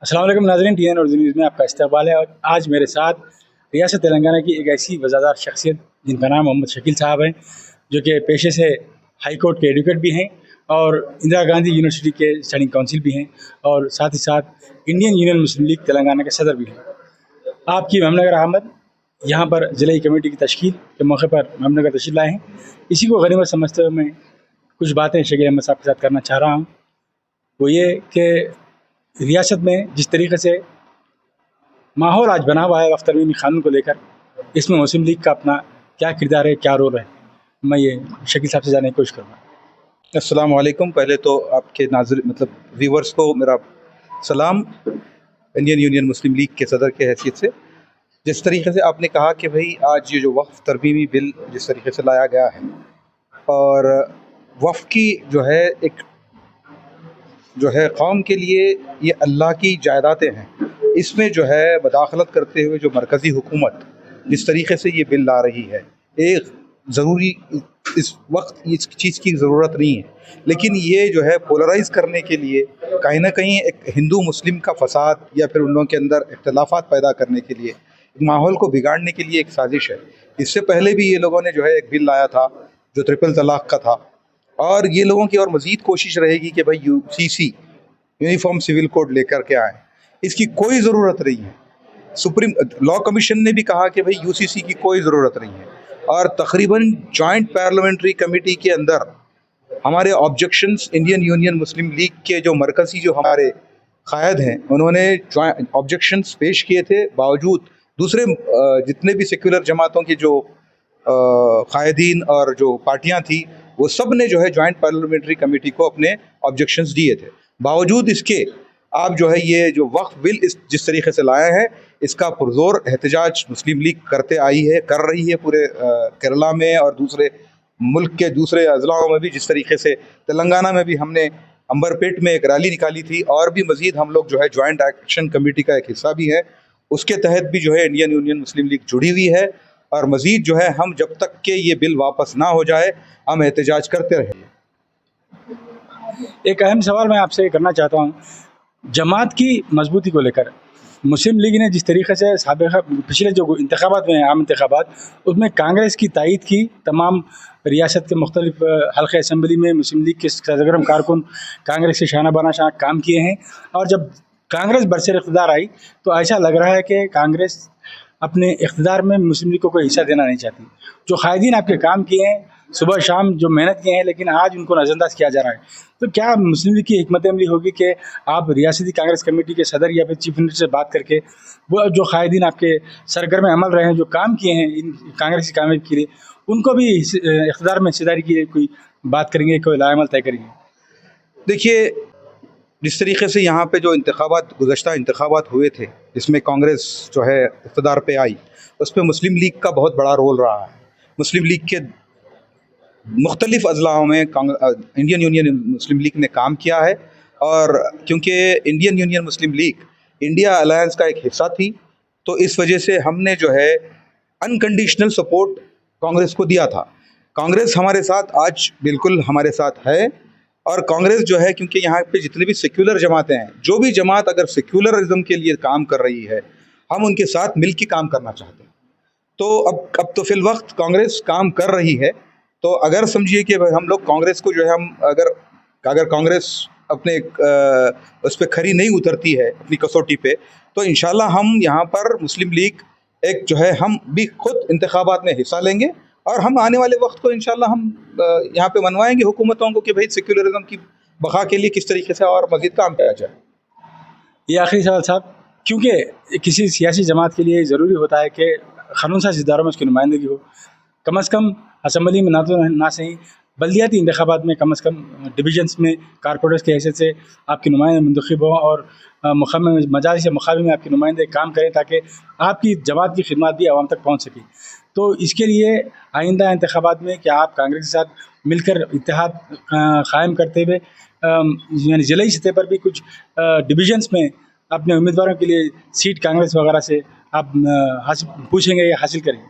अस्सलाम वालेकुम नाज़रीन, TN उर्दू न्यूज़ में आपका इस्तकबाल है। और आज मेरे साथ रियासत तेलंगाना की एक ऐसी वज़ादार शख्सियत जिनका नाम मोहम्मद शकील साहब हैं, जो कि पेशे से हाई कोर्ट के एडवोकेट भी हैं और इंदिरा गांधी यूनिवर्सिटी के स्टडी काउंसिल भी हैं और साथ ही साथ इंडियन यूनियन मुस्लिम लीग तेलंगाना के सदर भी हैं। आपकी महमनगर अहमद यहाँ पर ज़िले कमेटी की तश्कील के मौके पर महमनगर तशरीफ़ लाए हैं। इसी को गनीमत समझते हुए मैं कुछ बातें शकील अहमद साहब के साथ करना चाह रहा हूँ। वो ये कि रियासत में जिस तरीके से माहौल आज बना हुआ है वक्त तरमीमी कानून को लेकर, इसमें मुस्लिम लीग का अपना क्या किरदार है, क्या रोल है, मैं ये शकील साहब से जानने की कोशिश करूँगा। अस्सलाम वालेकुम। पहले तो आपके नाज़रीन व्यूवर्स को मेरा सलाम। इंडियन यूनियन मुस्लिम लीग के सदर के हैसियत से जिस तरीके से आपने कहा कि भाई आज ये जो वक्फ तरमीमी बिल जिस तरीके से लाया गया है और वक्फ की जो है कौम के लिए ये अल्लाह की जायदातें हैं, इसमें जो है मदाखलत करते हुए जो मरकज़ी हुकूमत जिस तरीके से ये बिल ला रही है, एक ज़रूरी इस वक्त इस चीज़ की ज़रूरत नहीं है, लेकिन ये जो है पोलराइज़ करने के लिए कहीं ना कहीं एक हिंदू मुस्लिम का फसाद या फिर उन लोगों के अंदर इख्तलाफात पैदा करने के लिए, माहौल को बिगाड़ने के लिए एक साजिश है। इससे पहले भी ये लोगों ने जो है एक बिल लाया था जो ट्रिपल तलाक का था, और ये लोगों की और मज़ीद कोशिश रहेगी कि भाई UCC यूनिफॉर्म सिविल कोड लेकर के आएँ। इसकी कोई ज़रूरत नहीं है। सुप्रीम लॉ कमीशन ने भी कहा कि भाई UCC की कोई ज़रूरत नहीं है, और तकरीबन जॉइंट पार्लियामेंट्री कमेटी के अंदर हमारे ऑब्जेक्शंस इंडियन यूनियन मुस्लिम लीग के जो मरकज़ी जो हमारे कायद हैं उन्होंने ऑब्जेक्शंस पेश किए थे, बावजूद दूसरे जितने भी सेक्युलर जमातों की जो कायदीन और जो पार्टियां थी वो सब ने जो है जॉइंट पार्लियामेंट्री कमेटी को अपने ऑब्जेक्शंस दिए थे। बावजूद इसके आप जो है ये जो वक्फ बिल जिस तरीके से लाया है, इसका पुरजोर एहतजाज मुस्लिम लीग कर रही है पूरे केरला में और दूसरे मुल्क के दूसरे अजलाओं में भी। जिस तरीके से तेलंगाना में भी हमने अंबरपेट में एक रैली निकाली थी, और भी मज़ीद हम लोग जो है जॉइंट एक्शन कमेटी का एक हिस्सा भी है, उसके तहत भी जो है इंडियन यूनियन मुस्लिम लीग जुड़ी हुई है। और मज़ीद जो है हम जब तक के ये बिल वापस ना हो जाए हम एहतजाज करते रहेंगे। एक अहम सवाल मैं आपसे करना चाहता हूँ, जमात की मजबूती को लेकर मुस्लिम लीग ने जिस तरीके से पिछले जो इंतखाबात में आम इंतखाबात, उसमें कांग्रेस की तायद की, तमाम रियासत के मुख्तलिफ हल्के असम्बली में मुस्लिम लीग के सरगर्म कारकुन कांग्रेस के शाना बाना शाह काम किए हैं, और जब कांग्रेस बरसर इक़्तिदार आई तो ऐसा लग रहा है कि कांग्रेस अपने इक़्तिदार में मुस्लिम लीग को कोई हिस्सा देना नहीं चाहती। जो कायदीन आपके काम किए हैं, सुबह शाम जो मेहनत किए हैं, लेकिन आज उनको नज़रअंदाज किया जा रहा है, तो क्या मुस्लिम लीग की हिकमत अमली होगी कि आप रियासती कांग्रेस कमेटी के सदर या फिर चीफ मिनिस्टर से बात करके वो जो कायदीन आपके सरगर्म अमल रहे हैं, जो काम किए हैं इन कांग्रेस की कामयाबी के लिए, उनको भी इक़्तिदार में हिस्सेदारी की कोई बात करेंगे, कोई लाएमल तय करेंगे? देखिए, जिस तरीके से यहाँ पे जो गुज़श्ता इंतखाबात हुए थे जिसमें कांग्रेस जो है इक़्तिदार पे आई, उसमें मुस्लिम लीग का बहुत बड़ा रोल रहा है। मुस्लिम लीग के मुख्तलिफ़ अजलाओं में इंडियन यूनियन मुस्लिम लीग ने काम किया है, और क्योंकि इंडियन यूनियन मुस्लिम लीग इंडिया अलायंस का एक हिस्सा थी, तो इस वजह से हमने जो है अनकंडीशनल सपोर्ट कांग्रेस को दिया था। कांग्रेस हमारे साथ आज बिल्कुल हमारे साथ है, और कांग्रेस जो है क्योंकि यहाँ पे जितने भी सेक्युलर जमातें हैं, जो भी जमात अगर सेक्युलरिज्म के लिए काम कर रही है, हम उनके साथ मिल के काम करना चाहते हैं। तो अब तो फिल वक्त कांग्रेस काम कर रही है, तो अगर समझिए कि हम लोग कांग्रेस को जो है हम अगर कांग्रेस अपने उस पर खरी नहीं उतरती है अपनी कसौटी पे, तो इंशाल्लाह हम यहाँ पर मुस्लिम लीग एक जो है हम भी खुद इंतखाबात में हिस्सा लेंगे, और हम आने वाले वक्त को इंशाल्लाह हम यहाँ पे मनवाएंगे हुकूमतों को कि भाई सेक्युलरिज्म की बका के लिए किस तरीके से और मज़ीद काम किया जाए। ये आखिरी सवाल साहब, क्योंकि किसी सियासी जमात के लिए ज़रूरी होता है कि कानून साज़ इदारों में उसकी नुमाइंदगी हो, कम अज़ कम असम्बली में ना सही बल्दियाती इंतखाबात में कम अज़ कम डिवीजन्स में कारपोरेटर्स की हैसियत से आपके नुमाइंदे मुंतखब हों, और मजालिस या मुखाबिन में आपके नुमाइंदे काम करें, ताकि आपकी जमात की खिदमत भी आवाम तक पहुँच सके। तो इसके लिए आइंदा इंतखाबात में क्या आप कांग्रेस के साथ मिलकर इत्तेहाद क़ायम करते हुए यानी ज़िले सतह पर भी कुछ डिवीजन्स में अपने उम्मीदवारों के लिए सीट कांग्रेस वगैरह से आप पूछेंगे या हासिल करेंगे?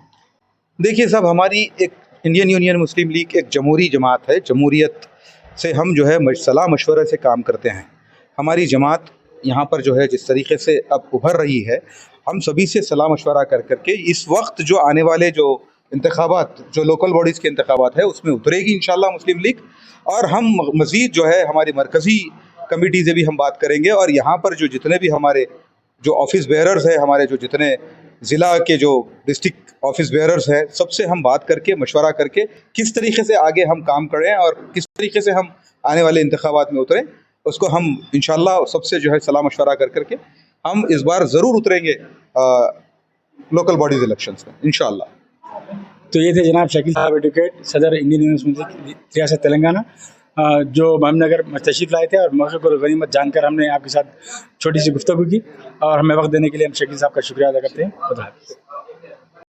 देखिए साहब, हमारी एक इंडियन यूनियन मुस्लिम लीग एक जमहूरी जमात है। जमहूरियत से हम जो है सलाह मशवरे से काम करते हैं। हमारी जमात यहाँ पर जो है जिस तरीके से अब उभर रही है, हम सभी से सलाह मशवरा कर करके इस वक्त जो आने वाले जो इंतखाबात, जो लोकल बॉडीज़ के इंतखाबात है, उसमें उतरेगी इंशाल्लाह मुस्लिम लीग। और हम मज़ीद जो है हमारी मरकज़ी कमेटी से भी हम बात करेंगे, और यहाँ पर जो जितने भी हमारे जो ऑफिस बेयरर्स है, हमारे जो जितने ज़िला के जो डिस्ट्रिक्ट ऑफिस बेयरर्स हैं, सबसे हम बात करके मशवरा करके किस तरीके से आगे हम काम करें और किस तरीके से हम आने वाले इंतखाबात में उतरें, उसको हम इंशाल्लाह सबसे जो है सलाह मशवरा कर करके हम इस बार ज़रूर उतरेंगे लोकल बॉडीज़ इलेक्शंस में इंशाल्लाह। तो ये थे जनाब शकील साहब एडवोकेट, सदर इंडियन यूनिवर्सिटी रियासत तेलंगाना, जो महमनगर में तशरीफ़ लाए थे और मौके को गनीमत जानकर हमने आपके साथ छोटी सी गुफ्तगू की, और हमें वक्त देने के लिए हम शकील साहब का शुक्रिया अदा करते हैं। खुदा हाफ़िज़।